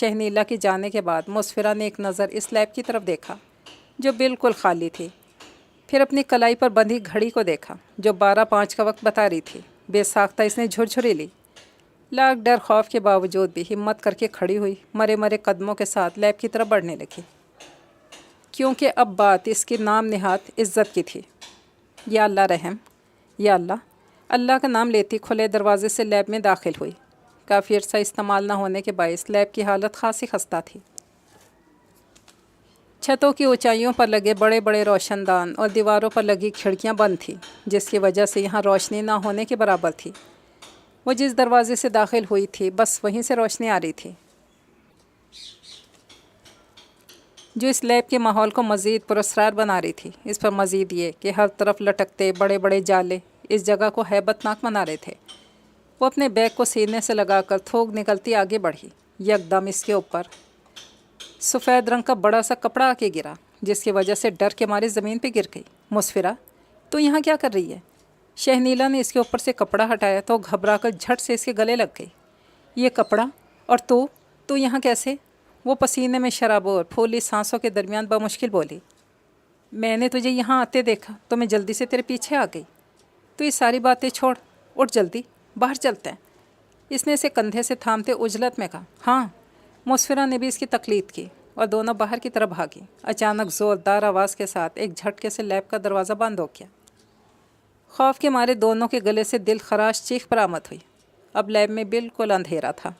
شہنیلا کے جانے کے بعد مسفرہ نے ایک نظر اس لیب کی طرف دیکھا جو بالکل خالی تھی، پھر اپنی کلائی پر بندھی گھڑی کو دیکھا جو 12:05 کا وقت بتا رہی تھی۔ بے ساختہ اس نے جھرجھری لی، لاکھ ڈر خوف کے باوجود بھی ہمت کر کے کھڑی ہوئی، مرے مرے قدموں کے ساتھ لیب کی طرف بڑھنے لگی، کیونکہ اب بات اس کی نام نہاد عزت کی تھی۔ یا اللہ رحم، یا اللہ، اللہ کا نام لیتی کھلے دروازے سے لیب میں داخل ہوئی۔ کافی عرصہ استعمال نہ ہونے کے باعث لیب کی حالت خاصی خستہ تھی۔ چھتوں کی اونچائیوں پر لگے بڑے بڑے روشن دان اور دیواروں پر لگی کھڑکیاں بند تھیں، جس کی وجہ سے یہاں روشنی نہ ہونے کے برابر تھی۔ وہ جس دروازے سے داخل ہوئی تھی بس وہیں سے روشنی آ رہی تھی، جو اس لیب کے ماحول کو مزید پراسرار بنا رہی تھی۔ اس پر مزید یہ کہ ہر طرف لٹکتے بڑے بڑے جالے اس جگہ کو ہیبت ناک بنا رہے تھے۔ وہ اپنے بیگ کو سینے سے لگا کر تھوک نکلتی آگے بڑھی۔ یکدم اس کے اوپر سفید رنگ کا بڑا سا کپڑا آ کے گرا، جس کی وجہ سے ڈر کے مارے زمین پہ گر گئی۔ مسفرہ، تو یہاں کیا کر رہی ہے؟ شہنیلا نے اس کے اوپر سے کپڑا ہٹایا تو گھبرا کر جھٹ سے اس کے گلے لگ گئی۔ یہ کپڑا؟ اور تو یہاں کیسے؟ وہ پسینے میں شرابور پھولی سانسوں کے درمیان بمشکل بولی۔ میں نے تجھے یہاں آتے دیکھا تو میں جلدی سے تیرے پیچھے آ گئی۔ تو یہ ساری باتیں چھوڑ، اٹھ جلدی، باہر چلتے ہیں۔ اس نے اسے کندھے سے تھامتے عجلت میں کہا۔ ہاں، مسفرہ نے بھی اس کی تقلید کی اور دونوں باہر کی طرف بھاگی۔ اچانک زوردار آواز کے ساتھ ایک جھٹکے سے لیب کا دروازہ بند ہو گیا۔ خوف کے مارے دونوں کے گلے سے دل خراش چیخ برآمد ہوئی۔ اب لیب میں بالکل اندھیرا تھا۔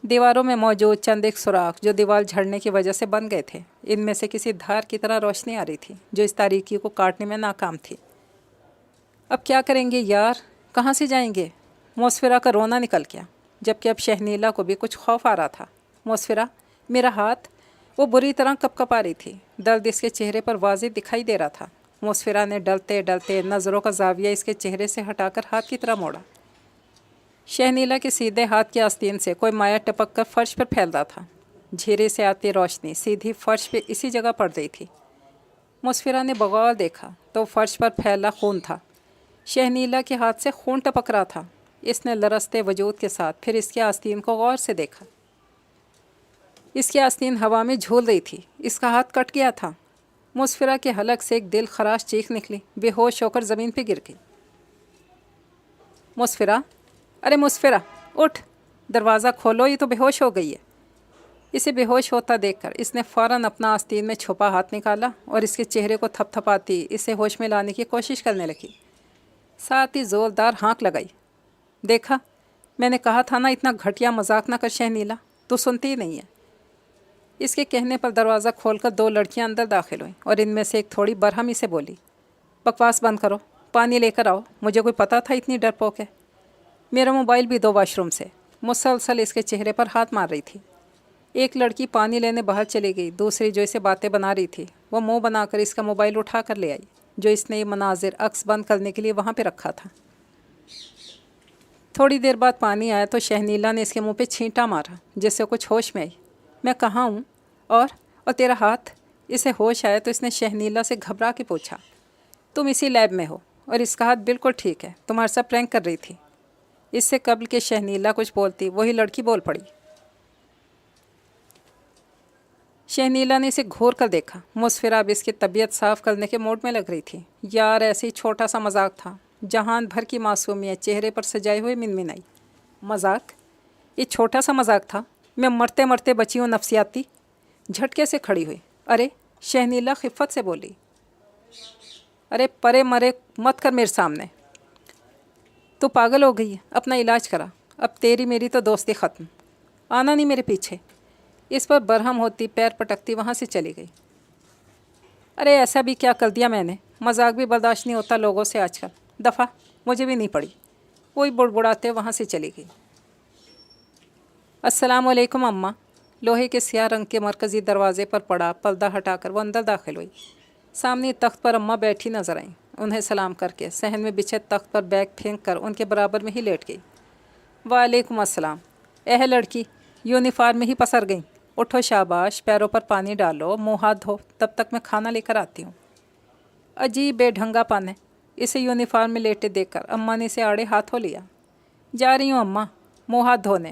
دیواروں میں موجود چند ایک سوراخ جو دیوار جھڑنے کی وجہ سے بن گئے تھے، ان میں سے کسی دھار کی طرح روشنی آ رہی تھی جو اس تاریکی کو کاٹنے میں ناکام تھی۔ اب کیا کریں گے یار، کہاں سے جائیں گے؟ مسفرہ کا رونا نکل گیا، جبکہ اب شہنیلا کو بھی کچھ خوف آ رہا تھا۔ مسفرہ، میرا ہاتھ! وہ بری طرح کپ کپا رہی تھی، درد اس کے چہرے پر واضح دکھائی دے رہا تھا۔ مسفرہ نے ڈلتے ڈلتے نظروں کا زاویہ اس کے چہرے سے ہٹا کر ہاتھ کی طرح موڑا۔ شہنیلا کے سیدھے ہاتھ کی آستین سے کوئی مایا ٹپک کر فرش پر پھیل رہا تھا۔ جھیرے سے آتی روشنی سیدھی فرش پہ اسی جگہ پڑ رہی تھی۔ مسفرہ نے بغور دیکھا تو فرش پر پھیلا خون تھا۔ شہنیلا کے ہاتھ سے خون ٹپک رہا تھا۔ اس نے لرزتے وجود کے ساتھ پھر اس کی آستین کو غور سے دیکھا۔ اس کی آستین ہوا میں جھول رہی تھی، اس کا ہاتھ کٹ گیا تھا۔ مسفرہ کے حلق سے ایک دل خراش چیخ نکلی، بے ہوش ہو کر زمین پہ گر گئی۔ مسفرہ، ارے مسفرہ، اٹھ، دروازہ کھولو، یہ تو بے ہوش ہو گئی ہے۔ اسے بے ہوش ہوتا دیکھ کر اس نے فوراً اپنا آستین میں چھپا ہاتھ نکالا اور اس کے چہرے کو تھپ تھپاتی اسے ہوش میں لانے کی کوشش کرنے لگی، ساتھ ہی زوردار ہانک لگائی۔ دیکھا، میں نے کہا تھا نا اتنا گھٹیا مذاق نہ کر شہنیلا، تو سنتی ہی نہیں ہے۔ اس کے کہنے پر دروازہ کھول کر دو لڑکیاں اندر داخل ہوئیں اور ان میں سے ایک تھوڑی برہمی سے بولی، بکواس بند کرو، پانی لے کر آؤ، مجھے کوئی پتہ تھا اتنی ڈرپوک ہے۔ میرا موبائل بھی دو واش روم سے۔ مسلسل اس کے چہرے پر ہاتھ مار رہی تھی۔ ایک لڑکی پانی لینے باہر چلی گئی، دوسری جو اسے باتیں بنا رہی تھی وہ منہ بنا کر اس کا موبائل اٹھا کر لے آئی، جو اس نے یہ مناظر عکس بند کرنے کے لیے وہاں پہ رکھا تھا۔ تھوڑی دیر بعد پانی آیا تو شہنیلا نے اس کے منہ پہ چھینٹا مارا، جس سے کچھ ہوش میں آئی۔ میں کہاں ہوں؟ اور تیرا ہاتھ؟ اسے ہوش آیا تو اس نے شہنیلا سے گھبرا کے پوچھا۔ تم اسی لیب میں ہو اور اس کا ہاتھ بالکل ٹھیک ہے، تمہارے ساتھ پرینک کر رہی تھی۔ اس سے قبل کہ شہنیلا کچھ بولتی وہی لڑکی بول پڑی۔ شہنیلا نے اسے گھور کر دیکھا۔ مسفرہ اب اس کی طبیعت صاف کرنے کے موڈ میں لگ رہی تھی۔ یار ایسے ہی چھوٹا سا مذاق تھا۔ جہان بھر کی معصومیت چہرے پر سجائے ہوئے منمنائی۔ مذاق؟ یہ چھوٹا سا مذاق تھا؟ میں مرتے مرتے بچی ہوں نفسیاتی۔ جھٹکے سے کھڑی ہوئی۔ ارے، شہنیلا خفت سے بولی، ارے پرے مرے مت کر میرے سامنے، تو پاگل ہو گئی ہے، اپنا علاج کرا، اب تیری میری تو دوستی ختم، آنا نہیں میرے پیچھے۔ اس پر برہم ہوتی پیر پٹکتی وہاں سے چلی گئی۔ ارے ایسا بھی کیا کر دیا میں نے، مذاق بھی برداشت نہیں ہوتا لوگوں سے آج کل، دفعہ، مجھے بھی نہیں پڑی۔ وہی بڑبڑاتے وہاں سے چلی گئی۔ السلام علیکم اماں۔ لوہے کے سیاہ رنگ کے مرکزی دروازے پر پڑا پردہ ہٹا کر وہ اندر داخل ہوئی۔ سامنے تخت پر اماں بیٹھی نظر آئیں۔ انہیں سلام کر کے صحن میں بچھے تخت پر بیگ پھینک کر ان کے برابر میں ہی لیٹ گئی۔ وعلیکم السلام۔ لڑکی، یونیفارم میں ہی پسر گئیں، اٹھو شاباش، پیروں پر پانی ڈالو، منہ ہاتھ دھو، تب تک میں کھانا لے کر آتی ہوں۔ عجیب بے ڈھنگا پن ہے۔ اسے یونیفارم میں لیٹے دیکھ کر اماں نے اسے آڑے ہاتھوں لیا۔ جا رہی ہوں اماں، منہ ہاتھ دھونے،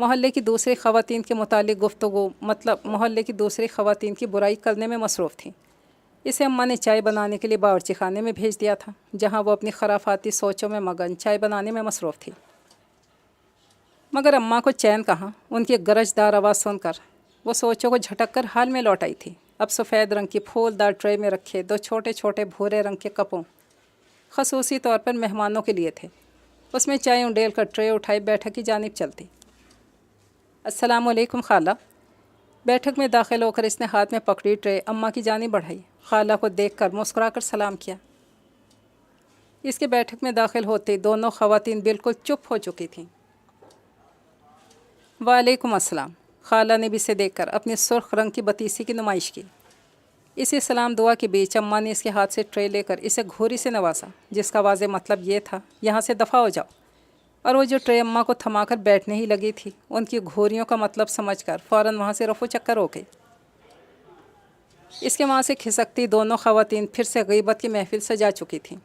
محلے کی دوسری خواتین کے متعلق گفتگو محلے کی دوسری خواتین کی برائی کرنے میں مصروف تھیں۔ اسے اماں نے چائے بنانے کے لیے باورچی خانے میں بھیج دیا تھا، جہاں وہ اپنی خرافاتی سوچوں میں مگن چائے بنانے میں مصروف تھی۔ مگر اماں کو چین کہاں، ان کی گرجدار آواز سن کر وہ سوچوں کو جھٹک کر حال میں لوٹ آئی تھی۔ اب سفید رنگ کی پھولدار ٹرے میں رکھے 2 چھوٹے چھوٹے بھورے رنگ کے کپوں خصوصی طور پر مہمانوں کے لیے تھے۔ اس میں چائے انڈیل کر ٹرے اٹھائی بیٹھک کی جانب چلتی۔ السلام علیکم خالہ۔ بیٹھک میں داخل ہو کر اس نے ہاتھ میں پکڑی ٹرے اماں کی جانب بڑھائی۔ خالہ کو دیکھ کر مسکرا کر سلام کیا۔ اس کے بیٹھک میں داخل ہوتے دونوں خواتین بالکل چپ ہو چکی تھیں۔ وعلیکم السلام۔ خالہ نے بھی اسے دیکھ کر اپنی سرخ رنگ کی بتیسی کی نمائش کی۔ اسی سلام دعا کے بیچ اماں نے اس کے ہاتھ سے ٹرے لے کر اسے گھوری سے نوازا، جس کا واضح مطلب یہ تھا یہاں سے دفع ہو جاؤ۔ اور وہ جو ٹرے اماں کو تھما کر بیٹھنے ہی لگی تھی، ان کی گھوریوں کا مطلب سمجھ کر فوراً وہاں سے رفو چکر ہو گئی۔ اس کے وہاں سے کھسکتی دونوں خواتین پھر سے غیبت کی محفل سجا چکی تھیں۔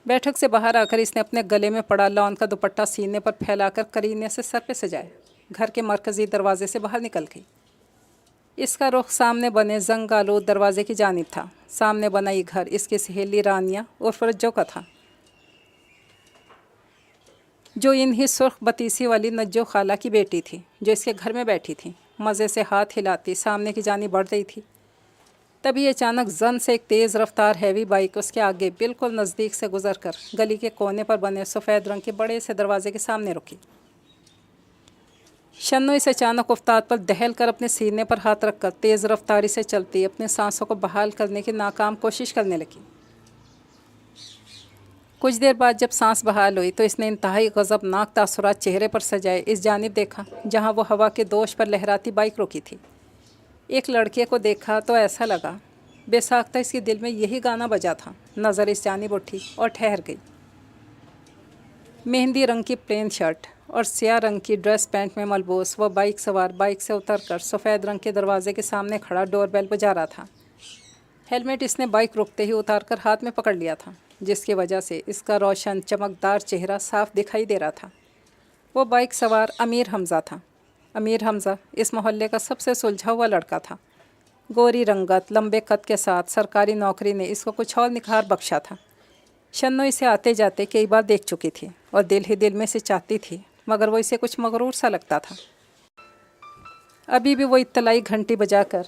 بیٹھک سے باہر آ کر اس نے اپنے گلے میں پڑا لون کا دوپٹہ سینے پر پھیلا کر کرینے سے سر پہ سجایا۔ گھر کے مرکزی دروازے سے باہر نکل گئی۔ اس کا رخ سامنے بنے زنگ آلود دروازے کی جانب تھا۔ سامنے بنا یہ گھر اس کی سہیلی رانیہ عرف رجو کا تھا، جو انہی سرخ بتیسی والی نجو خالہ کی بیٹی تھی، جو اس کے گھر میں بیٹھی تھی، مزے سے ہاتھ ہلاتی سامنے کی جانب بڑھ رہی تھی۔ تبھی اچانک زن سے ایک تیز رفتار ہیوی بائک اس کے آگے بالکل نزدیک سے گزر کر گلی کے کونے پر بنے سفید رنگ کے بڑے سے دروازے کے سامنے رکی۔ شنو اس اچانک افتاد پر دہل کر اپنے سینے پر ہاتھ رکھ کر تیز رفتاری سے چلتی اپنے سانسوں کو بحال کرنے کی ناکام کوشش کرنے لگی۔ کچھ دیر بعد جب سانس بحال ہوئی تو اس نے انتہائی غضبناک تاثرات چہرے پر سجائے اس جانب دیکھا جہاں وہ ہوا کے دوش پر لہراتی بائک رکی تھی۔ ایک لڑکے کو دیکھا تو ایسا لگا بے ساختہ اس کے دل میں یہی گانا بجا تھا۔ نظر اس جانب اٹھی اور ٹھہر گئی۔ مہندی رنگ کی پلین شرٹ اور سیاہ رنگ کی ڈریس پینٹ میں ملبوس وہ بائک سوار بائک سے اتر کر سفید رنگ کے دروازے کے سامنے کھڑا ڈور بیل بجا رہا تھا۔ ہیلمٹ اس نے بائک رکتے ہی اتار کر ہاتھ میں پکڑ لیا تھا، جس کی وجہ سے اس کا روشن چمکدار چہرہ صاف دکھائی دے رہا تھا۔ وہ بائک سوار امیر حمزہ تھا۔ امیر حمزہ اس محلے کا سب سے سلجھا ہوا لڑکا تھا۔ گوری رنگت، لمبے قد کے ساتھ سرکاری نوکری نے اس کو کچھ اور نکھار بخشا تھا۔ شنو اسے آتے جاتے کئی بار دیکھ چکی تھی اور دل ہی دل میں سے چاہتی تھی، مگر وہ اسے کچھ مغرور سا لگتا تھا۔ ابھی بھی وہ اطلاعی گھنٹی بجا کر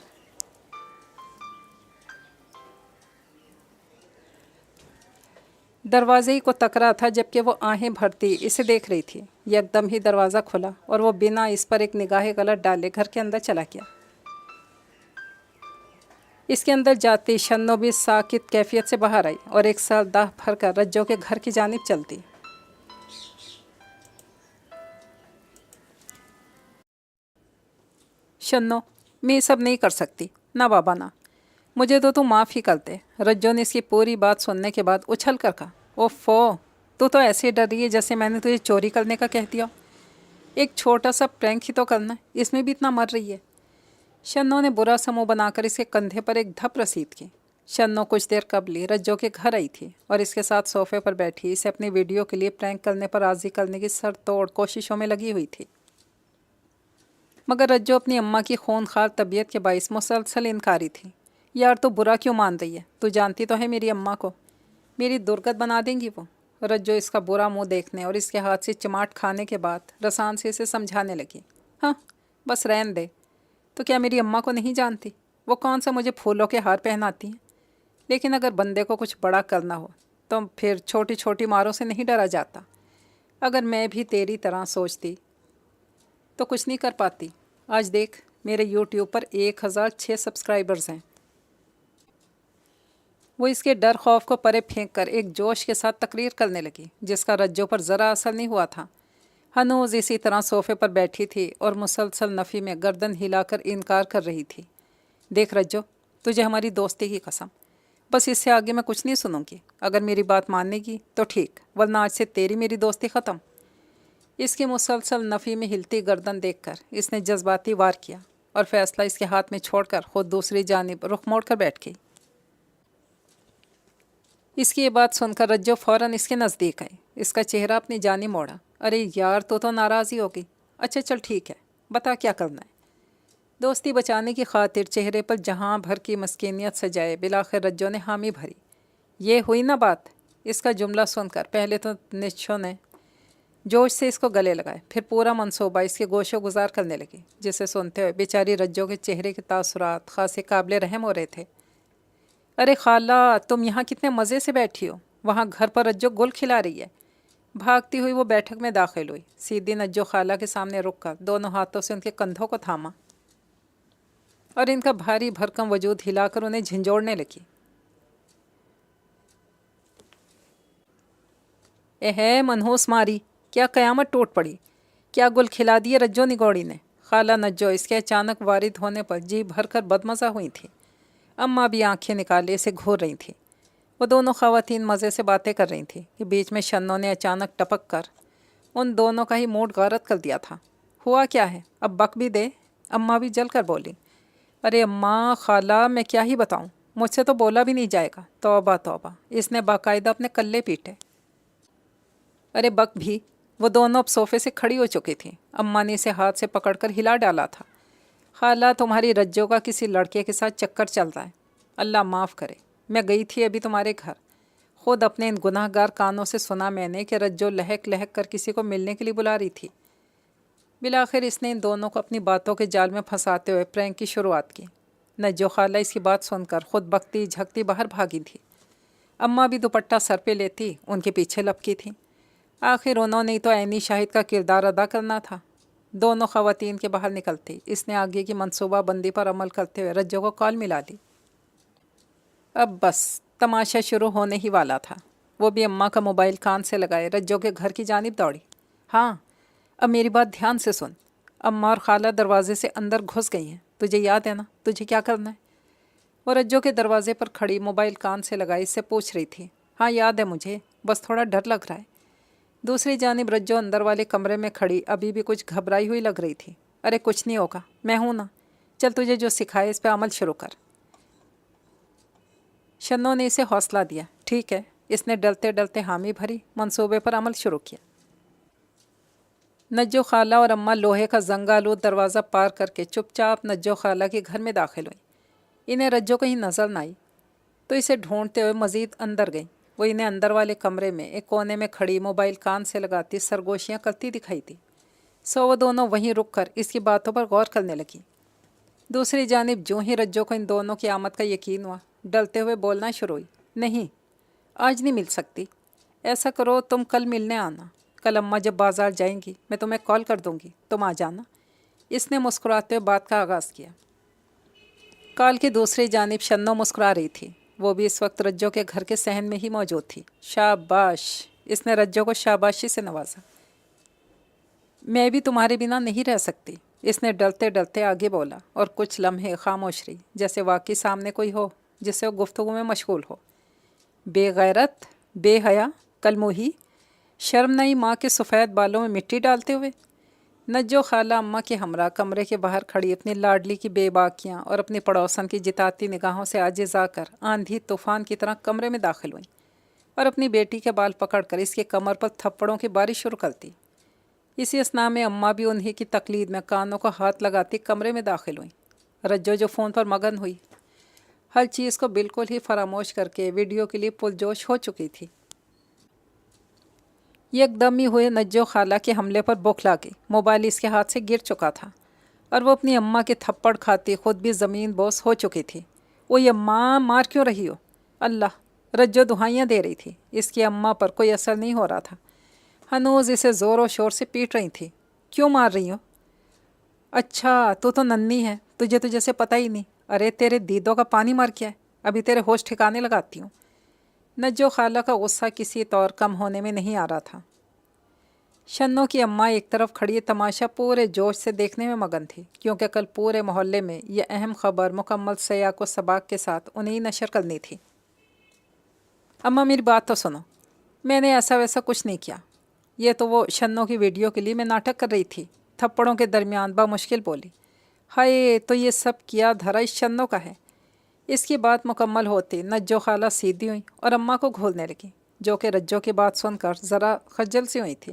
دروازے ہی کو تک رہا تھا، جبکہ وہ آہیں بھرتی اسے دیکھ رہی تھی۔ یکدم ہی دروازہ کھلا اور وہ بنا اس پر ایک نگاہ غلط ڈالے گھر کے اندر چلا گیا۔ اس کے اندر جاتی شنو بھی ساکت کیفیت سے باہر آئی اور ایک سال داہ بھر کر رجو کے گھر کی جانب چلتی۔ شنو، میں یہ سب نہیں کر سکتی، نہ بابا نہ، مجھے تو معاف ہی کر دے۔ رجو نے اس کی پوری بات سننے کے بعد اچھل کر کہا، اوفو، تو ایسے ڈر رہی ہے جیسے میں نے تجھے چوری کرنے کا کہہ دیا۔ ایک چھوٹا سا پرینک ہی تو کرنا ہے، اس میں بھی اتنا مر رہی ہے۔ شنو نے برا سا منہ بنا کر اس کے کندھے پر ایک دھپ رسید کی۔ شنو کچھ دیر قبل ہی رجو کے گھر آئی تھی اور اس کے ساتھ صوفے پر بیٹھی اسے اپنی ویڈیو کے لیے پرینک کرنے پر راضی کرنے کی سر توڑ کوششوں میں لگی ہوئی تھی۔ مگر رجو اپنی اماں کی خونخوار طبیعت کے باعث مسلسل انکاری تھی۔ یار تو برا کیوں مان رہی ہے؟ تو جانتی تو ہے میری اماں کو، میری درگت بنا دیں گی وہ۔ رجو اس کا برا منہ دیکھنے اور اس کے ہاتھ سے چماٹ کھانے کے بعد رسان سے اسے سمجھانے لگی، ہاں بس رہن دے، تو کیا میری اماں کو نہیں جانتی؟ وہ کون سا مجھے پھولوں کے ہار پہناتی ہیں؟ لیکن اگر بندے کو کچھ بڑا کرنا ہو تو پھر چھوٹی چھوٹی ماروں سے نہیں ڈرا جاتا۔ اگر میں بھی تیری طرح سوچتی تو کچھ نہیں کر پاتی۔ آج دیکھ، میرے یوٹیوب پر 1006 سبسکرائبرز ہیں۔ وہ اس کے ڈر خوف کو پرے پھینک کر ایک جوش کے ساتھ تقریر کرنے لگی، جس کا رجو پر ذرا اثر نہیں ہوا تھا۔ ہنوز اسی طرح صوفے پر بیٹھی تھی اور مسلسل نفی میں گردن ہلا کر انکار کر رہی تھی۔ دیکھ رجو، تجھے ہماری دوستی کی قسم، بس اس سے آگے میں کچھ نہیں سنوں گی۔ اگر میری بات ماننے گی تو ٹھیک، ورنہ آج سے تیری میری دوستی ختم۔ اس کی مسلسل نفی میں ہلتی گردن دیکھ کر اس نے جذباتی وار کیا اور فیصلہ اس کے ہاتھ میں چھوڑ کر خود دوسری جانب رخ موڑ کر بیٹھ گئی۔ اس کی یہ بات سن کر رجو فوراً اس کے نزدیک آئی، اس کا چہرہ اپنی جانب موڑا۔ ارے یار، تو ناراض ہی ہوگی، اچھا چل ٹھیک ہے، بتا کیا کرنا ہے۔ دوستی بچانے کی خاطر چہرے پر جہاں بھر کی مسکینیت سجائے بالآخر رجو نے حامی بھری۔ یہ ہوئی نا بات۔ اس کا جملہ سن کر پہلے تو نچھو نے جوش سے اس کو گلے لگائے، پھر پورا منصوبہ اس کے گوش و گزار کرنے لگی، جسے سنتے ہوئے بیچاری رجو کے چہرے کے تاثرات خاصے قابل رحم ہو رہے تھے۔ ارے خالہ، تم یہاں کتنے مزے سے بیٹھی ہو، وہاں گھر پر رجو گل کھلا رہی ہے۔ بھاگتی ہوئی وہ بیٹھک میں داخل ہوئی، سیدھی نجو خالہ کے سامنے رک کر دونوں ہاتھوں سے ان کے کندھوں کو تھاما اور ان کا بھاری بھرکم وجود ہلا کر انہیں جھنجھوڑنے لگی۔ اے منحوس ماری، کیا قیامت ٹوٹ پڑی، کیا گل کھلا دیے رجو نگوڑی نے۔ خالہ نجو اس کے اچانک وارد ہونے پر جی بھر کر بدمزہ ہوئی تھی، اماں بھی آنکھیں نکالے اسے گھور رہی تھیں۔ وہ دونوں خواتین مزے سے باتیں کر رہی تھیں کہ بیچ میں شنو نے اچانک ٹپک کر ان دونوں کا ہی موڈ غارت کر دیا تھا۔ ہوا کیا ہے، اب بک بھی دے۔ اماں بھی جل کر بولی، ارے اماں خالہ میں کیا ہی بتاؤں، مجھ سے تو بولا بھی نہیں جائے گا۔ توبہ توبہ، اس نے باقاعدہ اپنے کلے پیٹے۔ ارے بک بھی۔ وہ دونوں اب صوفے سے کھڑی ہو چکی تھیں، اماں نے اسے ہاتھ سے پکڑ کر ہلا ڈالا تھا۔ خالہ تمہاری رجو کا کسی لڑکے کے ساتھ چکر چل رہا ہے، اللہ معاف کرے۔ میں گئی تھی ابھی تمہارے گھر، خود اپنے ان گناہ گار کانوں سے سنا میں نے کہ رجو لہک لہک کر کسی کو ملنے کے لیے بلا رہی تھی۔ بالآخر اس نے ان دونوں کو اپنی باتوں کے جال میں پھنساتے ہوئے پرینک کی شروعات کی۔ نجو خالہ اس کی بات سن کر خود بکتی جھکتی باہر بھاگی تھی، اماں بھی دوپٹہ سر پہ لیتی ان کے پیچھے لپکی تھیں۔ آخر انہوں نے تو عینی شاہد کا کردار ادا کرنا تھا۔ دونوں خواتین کے باہر نکلتی اس نے آگے کی منصوبہ بندی پر عمل کرتے ہوئے رجو کو کال ملا دی۔ اب بس تماشا شروع ہونے ہی والا تھا۔ وہ بھی اماں کا موبائل کان سے لگائے رجو کے گھر کی جانب دوڑی۔ ہاں اب میری بات دھیان سے سن، اماں اور خالہ دروازے سے اندر گھس گئی ہیں، تجھے یاد ہے نا تجھے کیا کرنا ہے؟ وہ رجو کے دروازے پر کھڑی موبائل کان سے لگائی اس سے پوچھ رہی تھی۔ ہاں یاد ہے مجھے، بس تھوڑا ڈر لگ رہا ہے۔ دوسری جانب رجو اندر والے کمرے میں کھڑی ابھی بھی کچھ گھبرائی ہوئی لگ رہی تھی۔ ارے کچھ نہیں ہوگا، میں ہوں نا، چل تجھے جو سکھائے اس پہ عمل شروع کر۔ شنو نے اسے حوصلہ دیا۔ ٹھیک ہے۔ اس نے ڈلتے ڈلتے حامی بھری، منصوبے پر عمل شروع کیا۔ نجو خالہ اور اماں لوہے کا زنگ آلود دروازہ پار کر کے چپ چاپ نجو خالہ کے گھر میں داخل ہوئیں۔ انہیں رجو کہیں نظر نہ آئی تو اسے ڈھونڈتے ہوئے مزید اندر گئیں۔ وہ انہیں اندر والے کمرے میں ایک کونے میں کھڑی موبائل کان سے لگاتی سرگوشیاں کرتی دکھائی تھی، سو وہ دونوں وہیں رک کر اس کی باتوں پر غور کرنے لگیں۔ دوسری جانب جو ہی رجو کو ان دونوں کی آمد کا یقین ہوا، ڈلتے ہوئے بولنا شروع ہوئی۔ نہیں، آج نہیں مل سکتی، ایسا کرو تم کل ملنے آنا، کل اماں جب بازار جائیں گی میں تمہیں کال کر دوں گی، تم آ جانا۔ اس نے مسکراتے ہوئے بات کا آغاز کیا۔ کال کی دوسری جانب شنو مسکرا رہی تھی، وہ بھی اس وقت رجو کے گھر کے صحن میں ہی موجود تھی۔ شاباش، اس نے رجو کو شاباشی سے نوازا۔ میں بھی تمہارے بنا نہیں رہ سکتی، اس نے ڈلتے ڈلتے آگے بولا اور کچھ لمحے خاموش رہی، جیسے واقعی سامنے کوئی ہو جس سے وہ گفتگو میں مشغول ہو۔ بے غیرت، بے حیا، کل موہی، شرم نہیں ماں کے سفید بالوں میں مٹی ڈالتے ہوئے۔ نجو خالہ اماں کے ہمراہ کمرے کے باہر کھڑی اپنی لاڈلی کی بے باکیاں اور اپنی پڑوسن کی جتاتی نگاہوں سے عاجز آ کر آندھی طوفان کی طرح کمرے میں داخل ہوئیں اور اپنی بیٹی کے بال پکڑ کر اس کے کمر پر تھپڑوں کی بارش شروع کرتی۔ اسی اثناء میں اماں بھی انہی کی تقلید میں کانوں کو ہاتھ لگاتی کمرے میں داخل ہوئیں۔ رجو جو فون پر مگن ہوئی، ہر چیز کو بالکل ہی فراموش کر کے ویڈیو کے لیے پرجوش ہو چکی تھی۔ یک دم ہی ہوئے نجو خالہ کے حملے پر بوکھلا گئی، موبائل اس کے ہاتھ سے گر چکا تھا اور وہ اپنی اماں کے تھپڑ کھاتی خود بھی زمین بوس ہو چکی تھی۔ اوہ اماں، مار کیوں رہی ہو؟ اللہ، رجو دہائیاں دے رہی تھی، اس کی اماں پر کوئی اثر نہیں ہو رہا تھا، ہنوز اسے زور و شور سے پیٹ رہی تھی۔ کیوں مار رہی ہو؟ اچھا تو ننھی ہے، تجھے تو جیسے پتہ ہی نہیں۔ ارے تیرے دیدوں کا پانی مار کیا ہے، ابھی تیرے ہوش ٹھکانے لگاتی ہوں۔ نجو خالہ کا غصہ کسی طور کم ہونے میں نہیں آ رہا تھا۔ شنو کی اماں ایک طرف کھڑی تماشا پورے جوش سے دیکھنے میں مگن تھی، کیونکہ کل پورے محلے میں یہ اہم خبر مکمل سیاق و سباق کے ساتھ انہیں نشر کرنی تھی۔ اماں میری بات تو سنو، میں نے ایسا ویسا کچھ نہیں کیا، یہ تو وہ شنو کی ویڈیو کے لیے میں ناٹک کر رہی تھی، تھپڑوں کے درمیان بمشکل بولی۔ ہائے، تو یہ سب کیا دھرا اس شنو کا ہے۔ اس کی بات مکمل ہوتی نجو خالہ سیدھی ہوئیں اور اماں کو گھولنے لگیں، جو کہ رجو کی بات سن کر ذرا خجل سی ہوئی تھی۔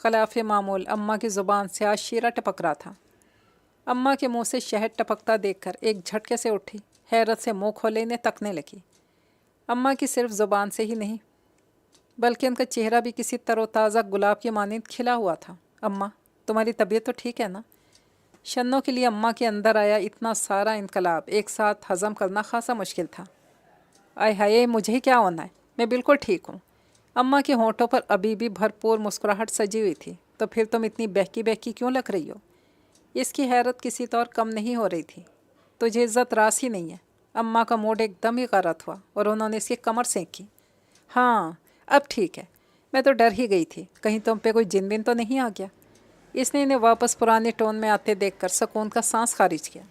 خلاف معمول اماں کی زبان سے آج شیرہ ٹپک رہا تھا۔ اماں کے منہ سے شہد ٹپکتا دیکھ کر ایک جھٹکے سے اٹھی، حیرت سے منہ کھولے انہیں تکنے لگی۔ اماں کی صرف زبان سے ہی نہیں بلکہ ان کا چہرہ بھی کسی تر و تازہ گلاب کی مانند کھلا ہوا تھا۔ اماں، تمہاری طبیعت تو ٹھیک ہے نا؟ شنوں کے لیے اماں کے اندر آیا اتنا سارا انقلاب ایک ساتھ ہضم کرنا خاصا مشکل تھا۔ آئے ہائے، مجھے کیا ہونا ہے، میں بالکل ٹھیک ہوں۔ اماں کے ہونٹوں پر ابھی بھی بھرپور مسکراہٹ سجی ہوئی تھی۔ تو پھر تم اتنی بہکی بہکی کیوں لگ رہی ہو؟ اس کی حیرت کسی طور کم نہیں ہو رہی تھی۔ تجھے عزت راس ہی نہیں ہے۔ اماں کا موڈ ایک دم ہی غارت ہوا اور انہوں نے اس کی کمر سینکی۔ ہاں اب ٹھیک ہے، میں تو ڈر ہی گئی تھی کہیں تم پہ کوئی جن بن تو نہیں آ گیا۔ اس نے انہیں واپس پرانے ٹون میں آتے دیکھ کر سکون کا سانس خارج کیا۔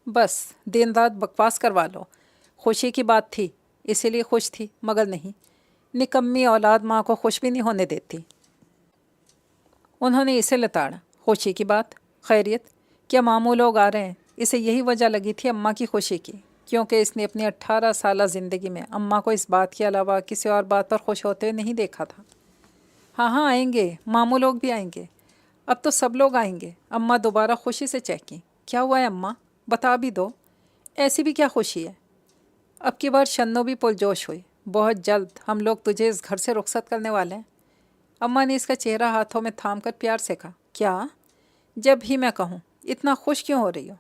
بس دن رات بکواس کروا لو، خوشی کی بات تھی اسی لیے خوش تھی، مگر نہیں، نکمی اولاد ماں کو خوش بھی نہیں ہونے دیتی۔ انہوں نے اسے لتاڑا۔ خوشی کی بات؟ خیریت؟ کیا ماموں لوگ آ رہے ہیں؟ اسے یہی وجہ لگی تھی اماں کی خوشی کی، کیونکہ اس نے اپنی 18 سالہ زندگی میں اماں کو اس بات کے علاوہ کسی اور بات پر خوش ہوتے ہوئے نہیں دیکھا تھا۔ ہاں ہاں آئیں گے، ماموں لوگ بھی آئیں گے، اب تو سب لوگ آئیں گے۔ اماں دوبارہ خوشی سے چہکیں۔ کیا ہوا ہے اماں؟ بتا بھی دو، ایسی بھی کیا خوشی ہے؟ اب کی بار شنو بھی پرجوش ہوئی۔ بہت جلد ہم لوگ تجھے اس گھر سے رخصت کرنے والے ہیں۔ اماں نے اس کا چہرہ ہاتھوں میں تھام کر پیار سے کہا۔ کیا؟ جب ہی میں کہوں اتنا خوش کیوں ہو رہی ہو؟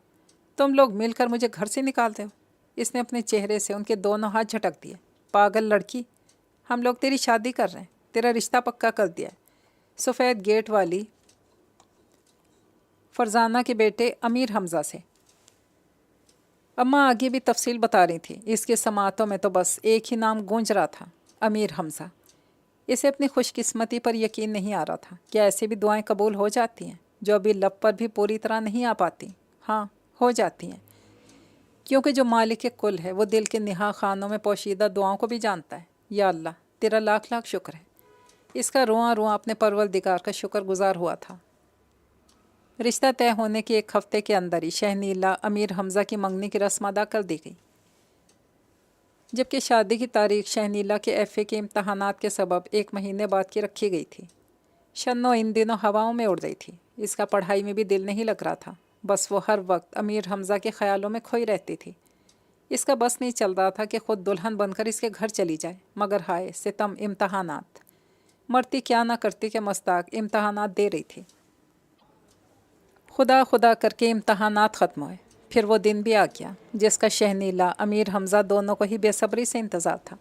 تم لوگ مل کر مجھے گھر سے نکال دے ہو۔ اس نے اپنے چہرے سے ان کے دونوں ہاتھ جھٹک دیے۔ پاگل لڑکی، ہم لوگ تیری شادی کر رہے ہیں، تیرا رشتہ پکا کر دیا ہے سفید گیٹ والی فرزانہ کے بیٹے امیر حمزہ سے۔ اماں آگے بھی تفصیل بتا رہی تھی۔ اس کے سماعتوں میں تو بس ایک ہی نام گونج رہا تھا، امیر حمزہ۔ اسے اپنی خوش قسمتی پر یقین نہیں آ رہا تھا کہ ایسے بھی دعائیں قبول ہو جاتی ہیں جو ابھی لب پر بھی پوری طرح نہیں آ پاتی۔ ہاں ہو جاتی ہیں، کیونکہ جو مالک کل ہے وہ دل کے نہا خانوں میں پوشیدہ دعاؤں کو بھی جانتا ہے۔ یا اللہ تیرا لاکھ لاکھ شکر ہے۔ اس کا رواں رواں اپنے پروردگار کا شکر گزار ہوا تھا۔ رشتہ طے ہونے کے ایک ہفتے کے اندر ہی شہنیلا امیر حمزہ کی منگنی کی رسم ادا کر دی گئی، جبکہ شادی کی تاریخ شہنیلا کے ایف اے کے امتحانات کے سبب 1 مہینے بعد کی رکھی گئی تھی۔ شنو ان دنوں ہواؤں میں اڑ گئی تھی۔ اس کا پڑھائی میں بھی دل نہیں لگ رہا تھا، بس وہ ہر وقت امیر حمزہ کے خیالوں میں کھوئی رہتی تھی۔ اس کا بس نہیں چل رہا تھا کہ خود دلہن بن کر اس کے گھر چلی جائے، مگر ہائے ستم، امتحانات! مرتی کیا نہ کرتی کہ مستاق امتحانات دے رہی تھی۔ خدا خدا کر کے امتحانات ختم ہوئے، پھر وہ دن بھی آ گیا جس کا شہنیلا امیر حمزہ دونوں کو ہی بے صبری سے انتظار تھا۔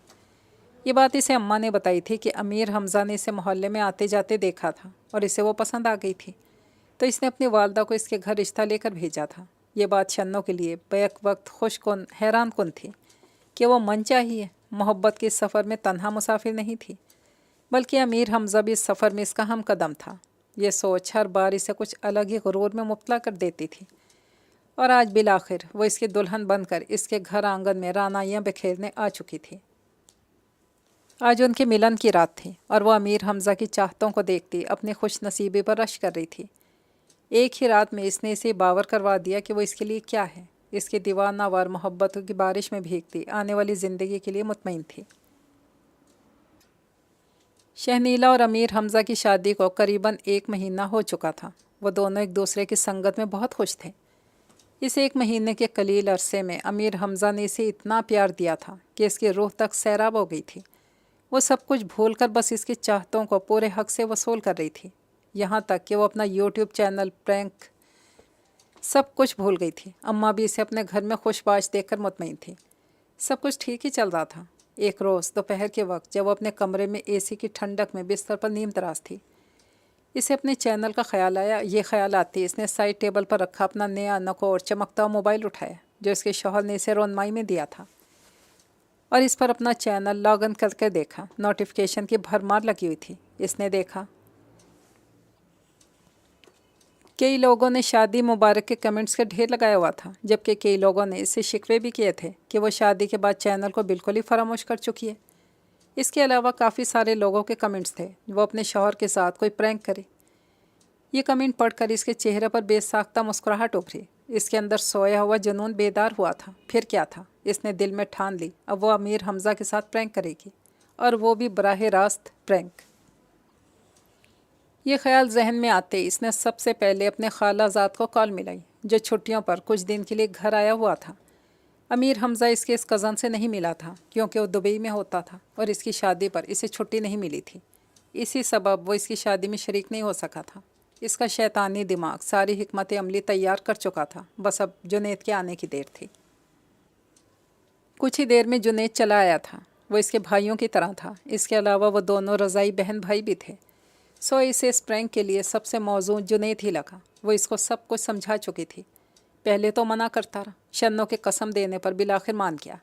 یہ بات اسے اماں نے بتائی تھی کہ امیر حمزہ نے اسے محلے میں آتے جاتے دیکھا تھا اور اسے وہ پسند آ گئی تھی، تو اس نے اپنی والدہ کو اس کے گھر رشتہ لے کر بھیجا تھا۔ یہ بات شنوں کے لیے بیک وقت خوش کن، حیران کن تھی کہ وہ من چاہیے محبت کے اس سفر میں تنہا مسافر نہیں تھی، بلکہ امیر حمزہ بھی اس سفر میں اس کا ہم قدم تھا۔ یہ سوچ ہر بار اسے کچھ الگ ہی غرور میں مبتلا کر دیتی تھی، اور آج بالآخر وہ اس کی دلہن بن کر اس کے گھر آنگن میں رعنائیاں بکھیرنے آ چکی تھی۔ آج ان کے ملن کی رات تھی اور وہ امیر حمزہ کی چاہتوں کو دیکھتی اپنی خوش نصیبی پر رشک کر رہی تھی۔ ایک ہی رات میں اس نے اسے باور کروا دیا کہ وہ اس کے لیے کیا ہے۔ اس کی دیوانہ وار محبتوں کی بارش میں بھیگتی آنے والی زندگی کے لیے مطمئن تھی۔ شہنیلا اور امیر حمزہ کی شادی کو قریباً 1 مہینہ ہو چکا تھا۔ وہ دونوں ایک دوسرے کی سنگت میں بہت خوش تھے۔ اس 1 مہینے کے قلیل عرصے میں امیر حمزہ نے اسے اتنا پیار دیا تھا کہ اس کی روح تک سیراب ہو گئی تھی۔ وہ سب کچھ بھول کر بس اس کی چاہتوں کو پورے حق سے وصول کر رہی تھی، یہاں تک کہ وہ اپنا یوٹیوب چینل، پرینک، سب کچھ بھول گئی تھی۔ اماں بھی اسے اپنے گھر میں خوش باش دیکھ کر مطمئن تھی۔ سب کچھ ٹھیک ہی چل رہا تھا۔ ایک روز دوپہر کے وقت جب وہ اپنے کمرے میں اے سی کی ٹھنڈک میں بستر پر نیم دراز تھی، اسے اپنے چینل کا خیال آیا۔ یہ خیال آتی اس نے سائڈ ٹیبل پر رکھا اپنا نیا نکو اور چمکتا ہوا موبائل اٹھایا جو اس کے شوہر نے اسے رونمائی میں دیا تھا، اور اس پر اپنا چینل لاگ ان کر کے دیکھا۔ نوٹیفیکیشن کی بھرمار لگی ہوئی تھی۔ اس نے دیکھا کئی لوگوں نے شادی مبارک کے کمنٹس کا ڈھیر لگایا ہوا تھا، جبکہ کئی لوگوں نے اس سے شکوے بھی کیے تھے کہ وہ شادی کے بعد چینل کو بالکل ہی فراموش کر چکی ہے۔ اس کے علاوہ کافی سارے لوگوں کے کمنٹس تھے وہ اپنے شوہر کے ساتھ کوئی پرینک کرے۔ یہ کمنٹ پڑھ کر اس کے چہرے پر بے ساختہ مسکراہٹ ابھری۔ اس کے اندر سویا ہوا جنون بیدار ہوا تھا۔ پھر کیا تھا؟ اس نے دل میں ٹھان لی اب وہ امیر حمزہ کے ساتھ پرینک کرے گی، اور وہ بھی براہ راست پرینک۔ یہ خیال ذہن میں آتے ہی اس نے سب سے پہلے اپنے خالہ زاد کو کال ملائی جو چھٹیوں پر کچھ دن کے لیے گھر آیا ہوا تھا۔ امیر حمزہ اس کے اس کزن سے نہیں ملا تھا کیونکہ وہ دبئی میں ہوتا تھا اور اس کی شادی پر اسے چھٹی نہیں ملی تھی، اسی سبب وہ اس کی شادی میں شریک نہیں ہو سکا تھا۔ اس کا شیطانی دماغ ساری حکمت عملی تیار کر چکا تھا، بس اب جنید کے آنے کی دیر تھی۔ کچھ ہی دیر میں جنید چلا آیا تھا۔ وہ اس کے بھائیوں کی طرح تھا، اس کے علاوہ وہ دونوں رضائی بہن بھائی بھی تھے، سو اسے اس پرینک کے لیے سب سے موزوں جنید ہی لگا۔ وہ اس کو سب کچھ سمجھا چکی تھی، پہلے تو منع کرتا رہا، شنوں کے قسم دینے پر بالآخر مان گیا۔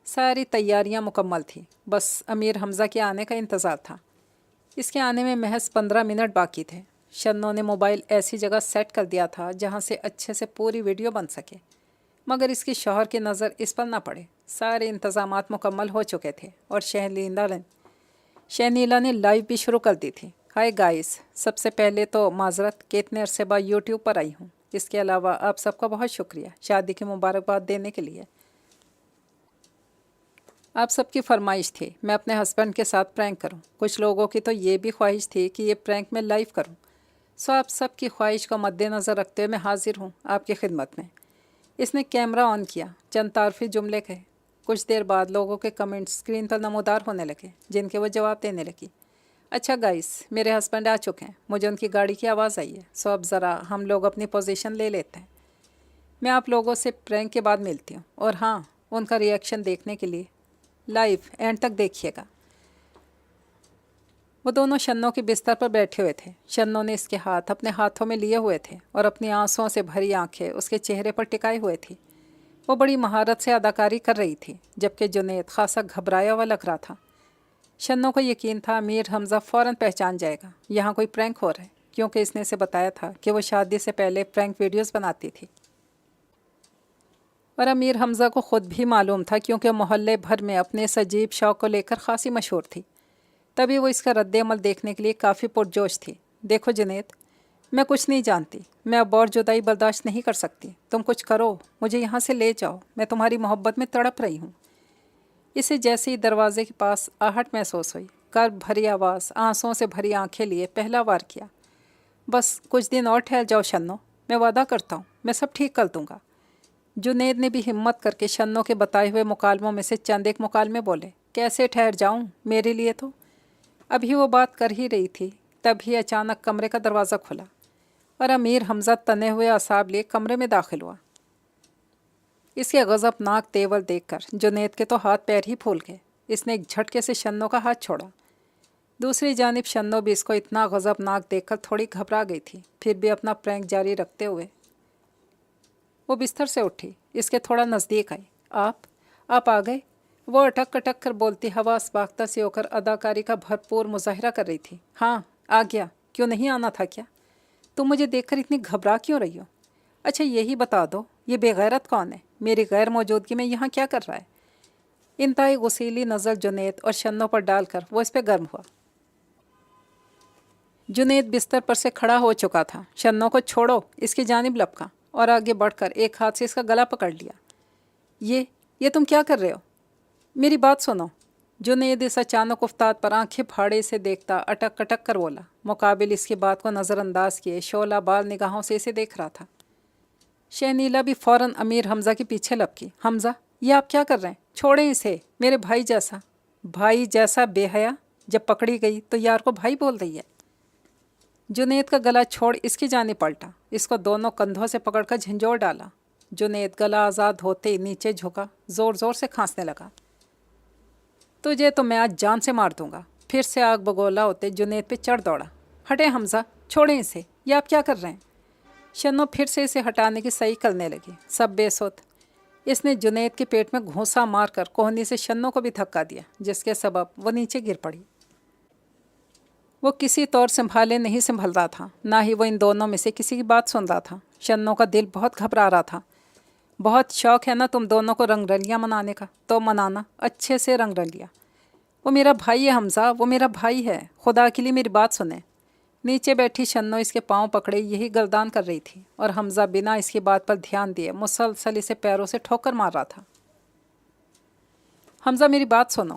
ساری تیاریاں مکمل تھیں، بس امیر حمزہ کے آنے کا انتظار تھا۔ اس کے آنے میں محض 15 منٹ باقی تھے۔ شنوں نے موبائل ایسی جگہ سیٹ کر دیا تھا جہاں سے اچھے سے پوری ویڈیو بن سکے، مگر اس کے شوہر کی نظر اس پر نہ پڑے۔ سارے انتظامات مکمل ہو چکے تھے اور شہنیلا نے لائیو بھی شروع کر دی تھی۔ ہائے گائز، سب سے پہلے تو معذرت کہ اتنے عرصے بعد یوٹیوب پر آئی ہوں۔ اس کے علاوہ آپ سب کا بہت شکریہ شادی کی مبارکباد دینے کے لیے۔ آپ سب کی فرمائش تھی میں اپنے ہسبینڈ کے ساتھ پرینک کروں، کچھ لوگوں کی تو یہ بھی خواہش تھی کہ یہ پرینک میں لائیو کروں، سو آپ سب کی خواہش کو مد نظر رکھتے ہوئے میں حاضر ہوں آپ کی خدمت میں۔ اس نے کیمرہ آن کیا، چند تعارفی جملے کہے۔ کچھ دیر بعد لوگوں کے کمنٹ اسکرین پر نمودار ہونے لگے جن کے وہ جواب دینے لگی۔ اچھا گائز، میرے ہسبینڈ آ چکے ہیں، مجھے ان کی گاڑی کی آواز آئی ہے، سو اب ذرا ہم لوگ اپنی پوزیشن لے لیتے ہیں۔ میں آپ لوگوں سے پرینک کے بعد ملتی ہوں، اور ہاں، ان کا ریئیکشن دیکھنے کے لیے لائیو اینڈ تک دیکھیے گا۔ وہ دونوں شنوں کے بستر پر بیٹھے ہوئے تھے۔ شنوں نے اس کے ہاتھ اپنے ہاتھوں میں لیے ہوئے تھے اور اپنی آنسوؤں سے بھری آنکھیں اس کے چہرے پر ٹکائے ہوئے تھی۔ وہ بڑی مہارت سے اداکاری کر رہی تھی، جبکہ جنید خاصا گھبرایا ہوا لگ رہا تھا۔ شنوں کو یقین تھا امیر حمزہ فوراً پہچان جائے گا یہاں کوئی پرینک ہو رہا ہے، کیونکہ اس نے اسے بتایا تھا کہ وہ شادی سے پہلے پرینک ویڈیوز بناتی تھی۔ اور امیر حمزہ کو خود بھی معلوم تھا کیونکہ محلے بھر میں اپنے اس عجیب شوق کو لے کر خاصی مشہور تھی، تبھی وہ اس کا رد عمل دیکھنے کے لیے کافی پرجوش تھی۔ دیکھو جنید، میں کچھ نہیں جانتی، میں اب اور جدائی برداشت نہیں کر سکتی، تم کچھ کرو، مجھے یہاں سے لے جاؤ، میں تمہاری محبت میں تڑپ رہی ہوں۔ اسے جیسے ہی دروازے کے پاس آہٹ محسوس ہوئی، کرب بھری آواز، آنسوؤں سے بھری آنکھیں لیے پہلا وار کیا، بس کچھ دن اور ٹھہر جاؤ شنوں، میں وعدہ کرتا ہوں میں سب ٹھیک کر دوں گا۔ جنید نے بھی ہمت کر کے شنوں کے بتائے ہوئے مکالموں میں سے چند ایک مکالمے بولے۔ کیسے ٹھہر جاؤں، میرے لیے تو ابھی وہ بات کر ہی رہی تھی، تبھی اچانک کمرے کا دروازہ کھلا اور امیر حمزہ تنے ہوئے اعصاب لیے کمرے میں داخل ہوا۔ اس کے غضبناک تیور دیکھ کر جنید کے تو ہاتھ پیر ہی پھول گئے۔ اس نے ایک جھٹکے سے شنوں کا ہاتھ چھوڑا۔ دوسری جانب شنوں بھی اس کو اتنا غضبناک دیکھ کر تھوڑی گھبرا گئی تھی، پھر بھی اپنا پرینک جاری رکھتے ہوئے وہ بستر سے اٹھی، اس کے تھوڑا نزدیک آئی۔ آپ آ گئے؟ وہ اٹک اٹک کر بولتی حواس باختہ سے ہو کر اداکاری کا بھرپور مظاہرہ کر رہی تھی۔ ہاں آ گیا، کیوں نہیں آنا تھا کیا؟ تم مجھے دیکھ کر اتنی گھبرا کیوں رہی ہو؟ اچھا یہی بتا دو، یہ بے غیرت کون ہے؟ میری غیر موجودگی میں یہاں کیا کر رہا ہے؟ انتہائی غصیلی نظر جنید اور شنوں پر ڈال کر وہ اس پہ گرم ہوا۔ جنید بستر پر سے کھڑا ہو چکا تھا۔ شنوں کو چھوڑو، اس کی جانب لپکا اور آگے بڑھ کر ایک ہاتھ سے اس کا گلا پکڑ لیا۔ یہ تم کیا کر رہے ہو؟ میری بات سنو۔ جنید اس اچانک افتاد پر آنکھیں پھاڑے سے دیکھتا اٹک اٹک کر بولا۔ مقابل اس کی بات کو نظر انداز کیے شعلہ بال نگاہوں سے اسے دیکھ رہا تھا۔ شہنیلا بھی فوراً امیر حمزہ کے پیچھے لپکی۔ حمزہ، یہ آپ کیا کر رہے ہیں؟ چھوڑیں اسے، میرے بھائی جیسا بے حیا، جب پکڑی گئی تو یار کو بھائی بول رہی ہے۔ جنید کا گلا چھوڑ اس کی جانب پلٹا، اس کو دونوں کندھوں سے پکڑ کر جھنجھوڑ ڈالا۔ جنید گلا آزاد ہوتے ہی نیچے جھکا، زور زور سے کھانسنے لگا۔ تجھے تو میں آج جان سے مار دوں گا۔ پھر سے آگ بگولا ہوتے جنید پہ چڑھ دوڑا۔ ہٹیں حمزہ، چھوڑیں اسے، یہ آپ کیا کر رہے ہیں؟ شنوں پھر سے اسے ہٹانے کی صحیح کرنے لگی۔ سب بے سوت اس نے جنید کے پیٹ میں گھونسا مار کر کوہنی سے شنوں کو بھی دھکا دیا، جس کے سبب وہ نیچے گر پڑی۔ وہ کسی طور سنبھالے نہیں سنبھل رہا تھا، نہ ہی وہ ان دونوں میں سے کسی کی بات سن رہا تھا۔ شنوں کا دل بہت گھبرا رہا تھا۔ بہت شوق ہے نا تم دونوں کو رنگ رلیاں منانے کا، تو منانا، اچھے سے رنگ رلیاں۔ وہ میرا بھائی ہے حمزہ، وہ میرا بھائی ہے، خدا کے لیے میری بات سنیں۔ نیچے بیٹھی شنوں اس کے پاؤں پکڑے یہی گردان کر رہی تھی اور حمزہ بنا اس کی بات پر دھیان دیے مسلسل اسے پیروں سے ٹھوکر مار رہا تھا۔ حمزہ میری بات سنو۔